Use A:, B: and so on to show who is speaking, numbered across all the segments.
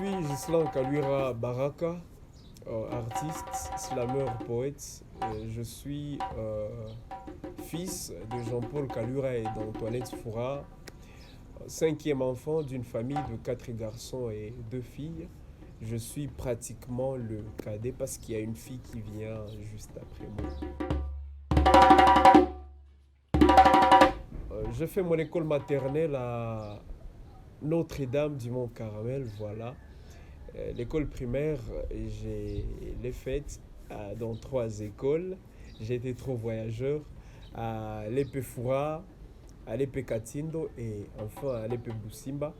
A: suis Gislan Kalwira Baraka, artiste, slameur, poète. Je suis fils de Jean-Paul Kalwira et d'Antoinette Foura, cinquième enfant d'une famille de 4 garçons et 2 filles. Je suis pratiquement le cadet parce qu'il y a une fille qui vient juste après moi. J'ai fait mon école maternelle à Notre-Dame du Mont-Carmel, voilà. L'école primaire, je l'ai faite dans 3 écoles. J'ai été trop voyageur à l'Epefura, à l'Epe Katindo et enfin à l'Epe Busimba.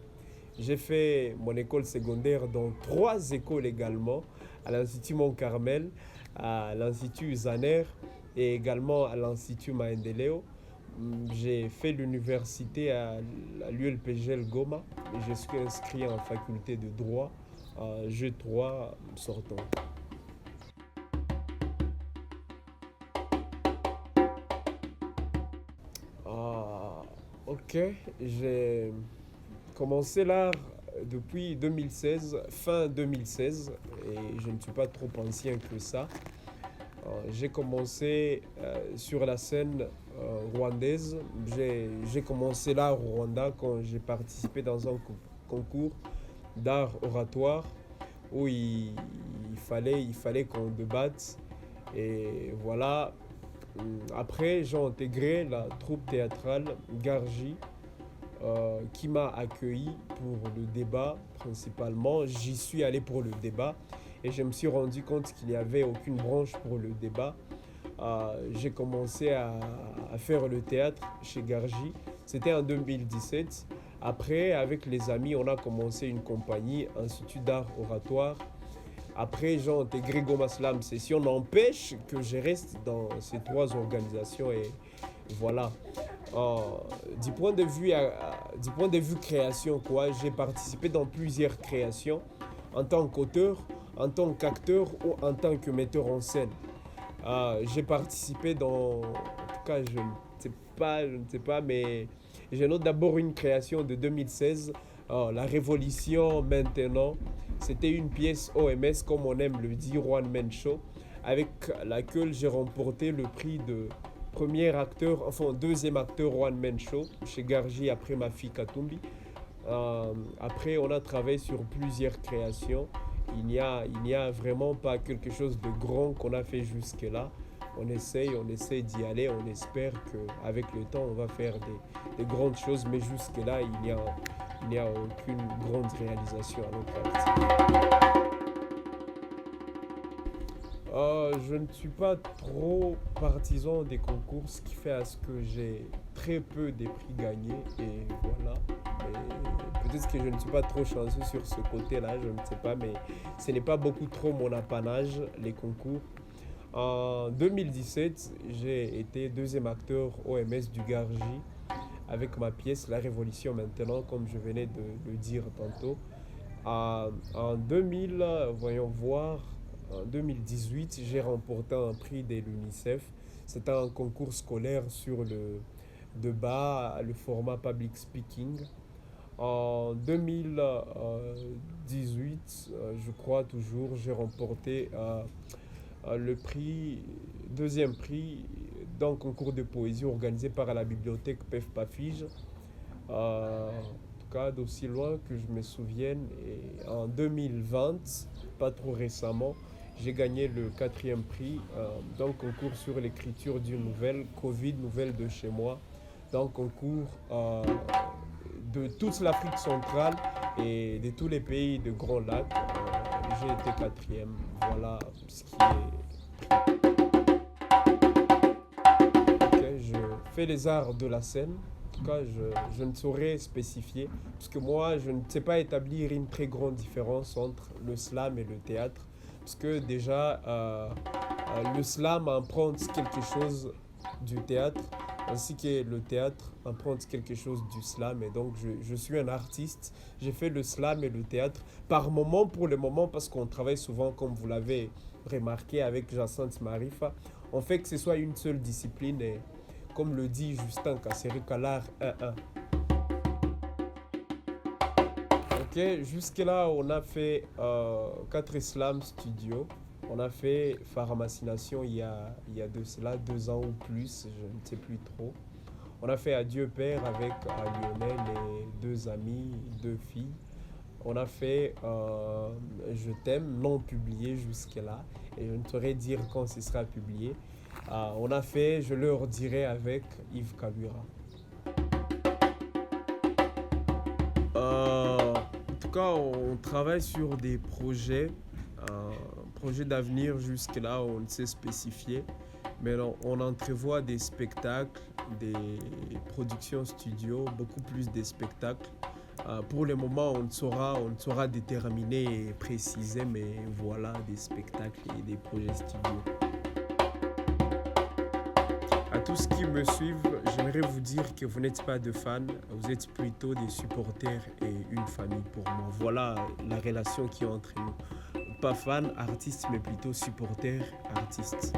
A: J'ai fait mon école secondaire dans 3 écoles également, à l'Institut Mont-Carmel, à l'Institut Zaner et également à l'Institut Maendeleo. J'ai fait l'université à l'ULPGL Goma et je suis inscrit en faculté de droit en G3 sortant. Ah, ok, j'ai commencé l'art depuis 2016, fin 2016, et je ne suis pas trop ancien que ça. J'ai commencé sur la scène rwandaise. J'ai commencé l'art au Rwanda quand j'ai participé dans un concours d'art oratoire où il fallait qu'on débatte. Et voilà. Après, j'ai intégré la troupe théâtrale Garji qui m'a accueilli pour le débat principalement. J'y suis allé pour le débat et je me suis rendu compte qu'il n'y avait aucune branche pour le débat. J'ai commencé à faire le théâtre chez Garji. C'était en 2017. Après, avec les amis, on a commencé une compagnie, Institut d'art oratoire. Après, j'ai intégré Goma Slam Session. N'empêche que je reste dans ces 3 organisations et voilà. Euh, du point de vue création, quoi, j'ai participé dans plusieurs créations en tant qu'auteur, en tant qu'acteur ou en tant que metteur en scène. J'ai participé dans, en tout cas, je ne sais pas, mais je note d'abord une création de 2016, La Révolution maintenant. C'était une pièce OMS, comme on aime le dire, One Man Show, avec laquelle j'ai remporté le prix de premier acteur, enfin deuxième acteur One Man Show chez Garji après ma fille Katumbi. Après, on a travaillé sur plusieurs créations. Il n'y a vraiment pas quelque chose de grand qu'on a fait jusque-là. On essaye d'y aller. On espère qu'avec le temps, on va faire des grandes choses. Mais jusque-là, il n'y a aucune grande réalisation à notre activité. Je ne suis pas trop partisan des concours, ce qui fait à ce que j'ai très peu de prix gagnés et voilà. Et peut-être que je ne suis pas trop chanceux sur ce côté-là, je ne sais pas, mais ce n'est pas beaucoup trop mon apanage, les concours. En 2017, j'ai été deuxième acteur OMS du Garji avec ma pièce La Révolution maintenant, comme je venais de le dire tantôt. En 2000, voyons voir, en 2018, j'ai remporté un prix de l'UNICEF. C'était un concours scolaire sur le débat, le format public speaking. En 2018, je crois toujours, j'ai remporté le prix, deuxième prix d'un concours de poésie organisé par la bibliothèque PEF Pafige. En tout cas, d'aussi loin que je me souvienne, et en 2020, pas trop récemment, j'ai gagné le quatrième prix d'un concours sur l'écriture d'une nouvelle, Covid, nouvelle de chez moi, d'un concours de toute l'Afrique centrale et de tous les pays de Grands Lacs. J'ai été quatrième. Voilà ce qui est. Okay, je fais les arts de la scène. En tout cas, je ne saurais spécifier. Parce que moi, je ne sais pas établir une très grande différence entre le slam et le théâtre. Parce que déjà, le slam emprunte quelque chose du théâtre, ainsi que le théâtre emprunte quelque chose du slam. Et donc, je suis un artiste. J'ai fait le slam et le théâtre par moment, pour le moment, parce qu'on travaille souvent, comme vous l'avez remarqué, avec Jacinthe Marifa. On fait que ce soit une seule discipline. Et comme le dit Justin Kasseri Kalar 1-1. Ok, jusque-là, on a fait 4 Slam Studio. On a fait Pharmacination il y a de cela 2 ans ou plus, je ne sais plus trop. On a fait Adieu Père avec Lionel et 2 amis, 2 filles. On a fait Je t'aime, non publié jusque-là. Et je ne saurais dire quand ce sera publié. On a fait Je leur dirai avec Yves Kalura. En tout cas, on travaille sur des projets d'avenir jusque-là, on ne sait spécifier. Mais on entrevoit des spectacles, des productions studio, beaucoup plus des spectacles. Pour le moment, on ne saura déterminer et préciser, mais voilà, des spectacles et des projets studio. À tous qui me suivent, j'aimerais vous dire que vous n'êtes pas de fans, vous êtes plutôt des supporters et une famille pour moi. Voilà la relation qui est entre nous. Pas fan, artiste, mais plutôt supporter, artiste.